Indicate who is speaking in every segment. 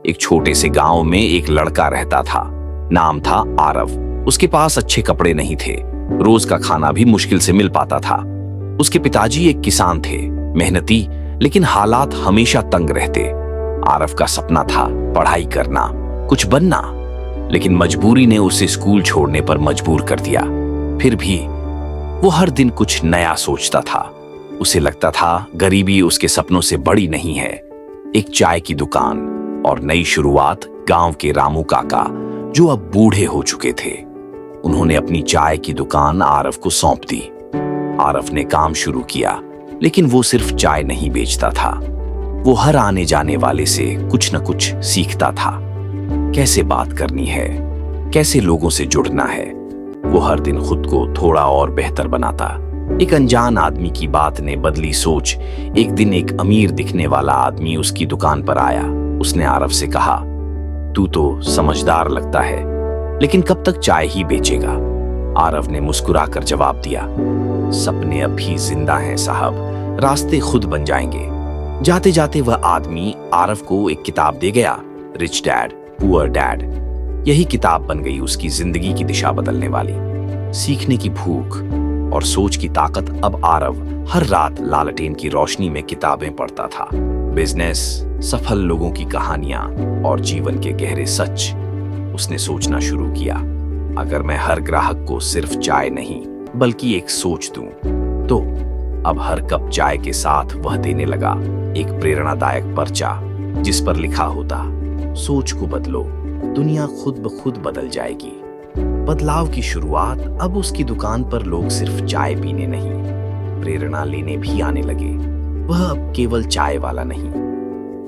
Speaker 1: एक छोटे से गांव में एक लड़का रहता था। नाम था आरव। उसके पास अच्छे कपड़े नहीं थे, रोज का खाना भी मुश्किल से मिल पाता था। उसके पिताजी एक किसान थे, मेहनती, लेकिन हालात हमेशा तंग रहते। आरव का सपना था पढ़ाई करना, कुछ बनना, लेकिन मजबूरी ने उसे स्कूल छोड़ने पर मजबूर कर दिया। फिर भी वो हर दिन कुछ नया सोचता था। उसे लगता था गरीबी उसके सपनों से बड़ी नहीं है। एक चाय की दुकान और नई शुरुआत। गांव के रामू काका, जो अब बूढ़े हो चुके थे, उन्होंने अपनी चाय की दुकान आरव को सौंप दी। आरव ने काम शुरू किया, लेकिन वो सिर्फ चाय नहीं बेचता था। वो हर आने जाने वाले से कुछ न कुछ सीखता था। कैसे बात करनी है, कैसे लोगों से जुड़ना है। वो हर दिन खुद को थोड़ा और बेहतर बनाता। एक अनजान आदमी की बात ने बदली सोच। एक दिन एक अमीर दिखने वाला आदमी उसकी दुकान पर आया। उसने आरव से कहा, तू तो समझदार लगता है, लेकिन कब तक चाय ही बेचेगा? आरव ने मुस्कुराकर जवाब दिया, सपने अब भी जिंदा हैं साहब, रास्ते खुद बन जाएंगे। जाते जाते वह आदमी आरव को एक किताब दे गया, रिच डैड पुअर डैड। यही किताब बन गई उसकी जिंदगी की दिशा बदलने वाली। सीखने की भूख और सोच की ताकत। अब आरव हर रात लालटेन की रोशनी में किताबें पढ़ता था। बिजनेस, सफल लोगों की कहानियां और जीवन के गहरे सच। उसने सोचना शुरू किया, अगर मैं हर ग्राहक को सिर्फ चाय नहीं बल्कि एक सोच दूं, तो अब हर कप चाय के साथ वह देने लगा एक प्रेरणादायक पर्चा, जिस पर लिखा होता, सोच को बदलो, दुनिया खुद ब खुद बदल जाएगी। बदलाव की शुरुआत। अब उसकी दुकान पर लोग सिर्फ चाय पीने नहीं, प्रेरणा लेने भी आने लगे। वह अब केवल चाय वाला नहीं,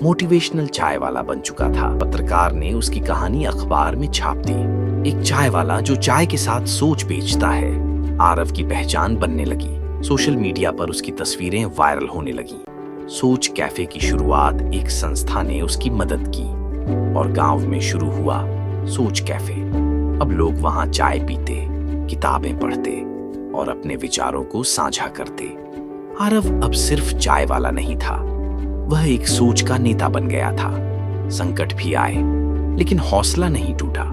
Speaker 1: मोटिवेशनल चाय वाला बन चुका था। पत्रकार ने उसकी कहानी अखबार में छाप दी। एक चाय वाला जो चाय के साथ सोच बेचता है। आरव की पहचान बनने लगी। सोशल मीडिया पर उसकी तस्वीरें वायरल होने लगी। सोच कैफे की शुरुआत एक संस्था ने उसकी मदद की और गांव में शुरू हुआ सोच कैफे। अब लोग वहां चाय पीते, किताबें पढ़ते और अपने विचारों को साझा करते। आरव अब सिर्फ चाय वाला नहीं था, वह एक सोच का नेता बन गया था। संकट भी आए, लेकिन हौसला नहीं टूटा।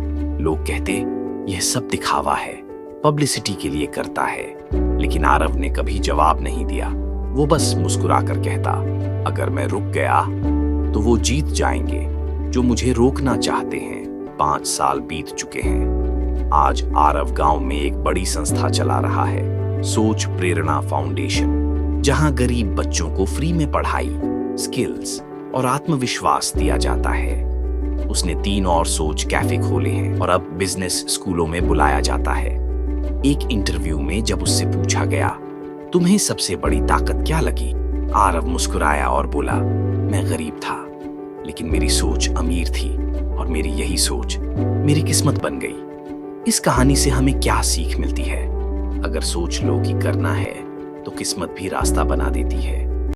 Speaker 1: लोग कहते, यह सब दिखावा है, पब्लिसिटी के लिए करता है। लेकिन आरव ने कभी जवाब नहीं दिया। वो बस मुस्कुराकर कहता, अगर मैं रुक गया तो वो जीत जाएंगे जो मुझे रोकना चाहते हैं। 5 साल बीत चुके हैं। आज आरव गांव में एक बड़ी संस्था चला रहा है, सोच प्रेरणा फाउंडेशन, जहां गरीब बच्चों को फ्री में पढ़ाई, स्किल्स और आत्मविश्वास दिया जाता है। उसने 3 और सोच कैफे खोले हैं और अब बिजनेस स्कूलों में बुलाया जाता है। एक इंटरव्यू में जब उससे पूछा गया, तुम्हें सबसे बड़ी ताकत क्या लगी? आरव मुस्कुराया और बोला, मैं गरीब था, लेकिन मेरी सोच अमीर थी और मेरी यही सोच मेरी किस्मत बन गई। इस कहानी से हमें क्या सीख मिलती है? अगर सोच लो कि करना है, तो किस्मत भी रास्ता बना देती है।